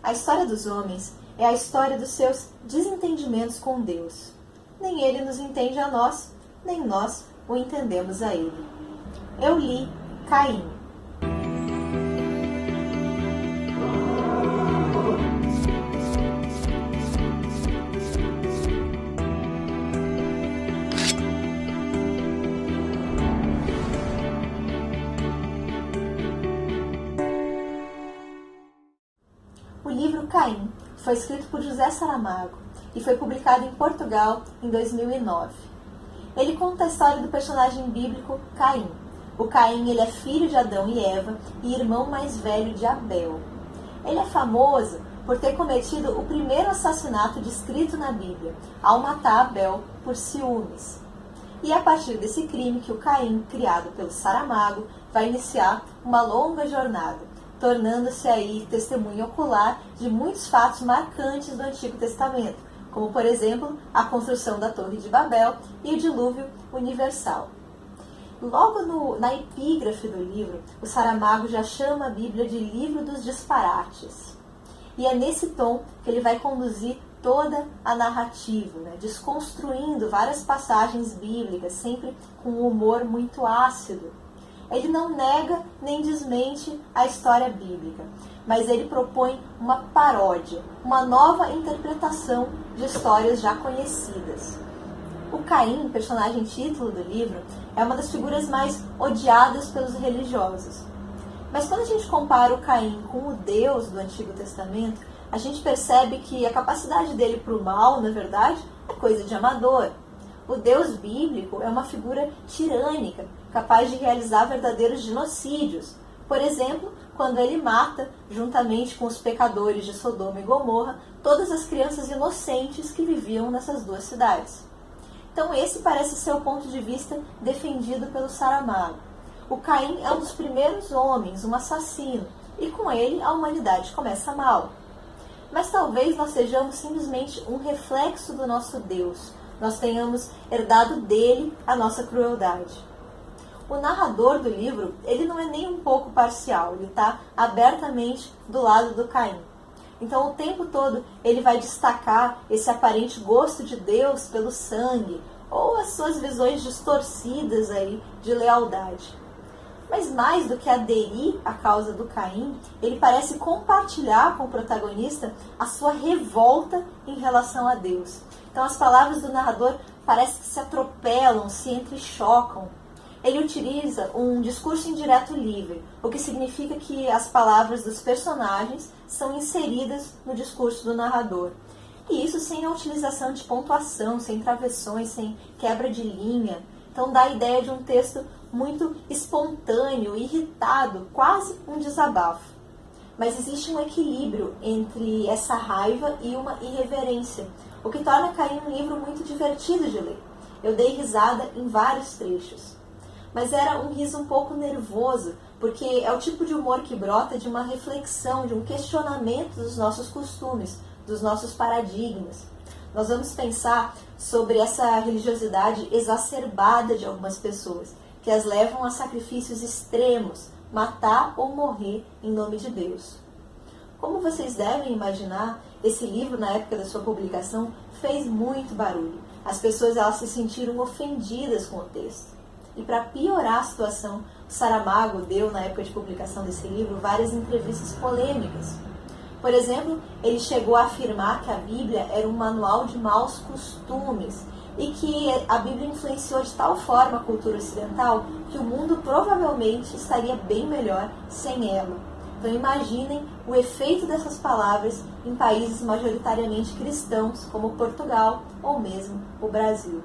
A história dos homens é a história dos seus desentendimentos com Deus. Nem ele nos entende a nós, nem nós o entendemos a ele. Eu li Caim. O livro Caim foi escrito por José Saramago e foi publicado em Portugal em 2009. Ele conta a história do personagem bíblico Caim. O Caim ele é filho de Adão e Eva e irmão mais velho de Abel. Ele é famoso por ter cometido o primeiro assassinato descrito na Bíblia, ao matar Abel por ciúmes. E é a partir desse crime que o Caim, criado pelo Saramago, vai iniciar uma longa jornada, tornando-se aí testemunha ocular de muitos fatos marcantes do Antigo Testamento, como, por exemplo, a construção da Torre de Babel e o dilúvio universal. Logo na epígrafe do livro, o Saramago já chama a Bíblia de livro dos disparates. E é nesse tom que ele vai conduzir toda a narrativa, desconstruindo várias passagens bíblicas, sempre com um humor muito ácido. Ele não nega nem desmente a história bíblica, mas ele propõe uma paródia, uma nova interpretação de histórias já conhecidas. O Caim, personagem título do livro, é uma das figuras mais odiadas pelos religiosos. Mas quando a gente compara o Caim com o Deus do Antigo Testamento, a gente percebe que a capacidade dele para o mal, na verdade, é coisa de amador. O Deus bíblico é uma figura tirânica, capaz de realizar verdadeiros genocídios. Por exemplo, quando ele mata, juntamente com os pecadores de Sodoma e Gomorra, todas as crianças inocentes que viviam nessas duas cidades. Então esse parece ser o ponto de vista defendido pelo Saramago. O Caim é um dos primeiros homens, um assassino, e com ele a humanidade começa mal. Mas talvez nós sejamos simplesmente um reflexo do nosso Deus. Nós tenhamos herdado dele a nossa crueldade. O narrador do livro, ele não é nem um pouco parcial, ele está abertamente do lado do Caim. Então o tempo todo ele vai destacar esse aparente gosto de Deus pelo sangue, ou as suas visões distorcidas aí de lealdade. Mas mais do que aderir à causa do Caim, ele parece compartilhar com o protagonista a sua revolta em relação a Deus. Então as palavras do narrador parecem que se atropelam, se entrechocam. Ele utiliza um discurso indireto livre, o que significa que as palavras dos personagens são inseridas no discurso do narrador. E isso sem a utilização de pontuação, sem travessões, sem quebra de linha. Então dá a ideia de um texto muito espontâneo, irritado, quase um desabafo. Mas existe um equilíbrio entre essa raiva e uma irreverência, o que torna Caim um livro muito divertido de ler. Eu dei risada em vários trechos. Mas era um riso um pouco nervoso, porque é o tipo de humor que brota de uma reflexão, de um questionamento dos nossos costumes, dos nossos paradigmas. Nós vamos pensar sobre essa religiosidade exacerbada de algumas pessoas, que as levam a sacrifícios extremos, matar ou morrer em nome de Deus. Como vocês devem imaginar, esse livro, na época da sua publicação, fez muito barulho. As pessoas elas se sentiram ofendidas com o texto. E para piorar a situação, o Saramago deu, na época de publicação desse livro, várias entrevistas polêmicas. Por exemplo, ele chegou a afirmar que a Bíblia era um manual de maus costumes e que a Bíblia influenciou de tal forma a cultura ocidental que o mundo provavelmente estaria bem melhor sem ela. Então imaginem o efeito dessas palavras em países majoritariamente cristãos, como Portugal ou mesmo o Brasil.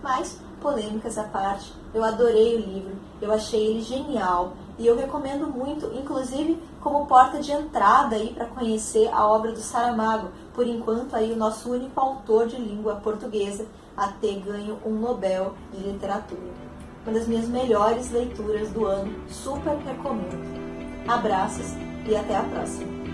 Mas, polêmicas à parte, eu adorei o livro, eu achei ele genial e eu recomendo muito, inclusive como porta de entrada aí para conhecer a obra do Saramago, por enquanto aí o nosso único autor de língua portuguesa a ter ganho um Nobel de Literatura. Uma das minhas melhores leituras do ano, super recomendo. Abraços e até a próxima!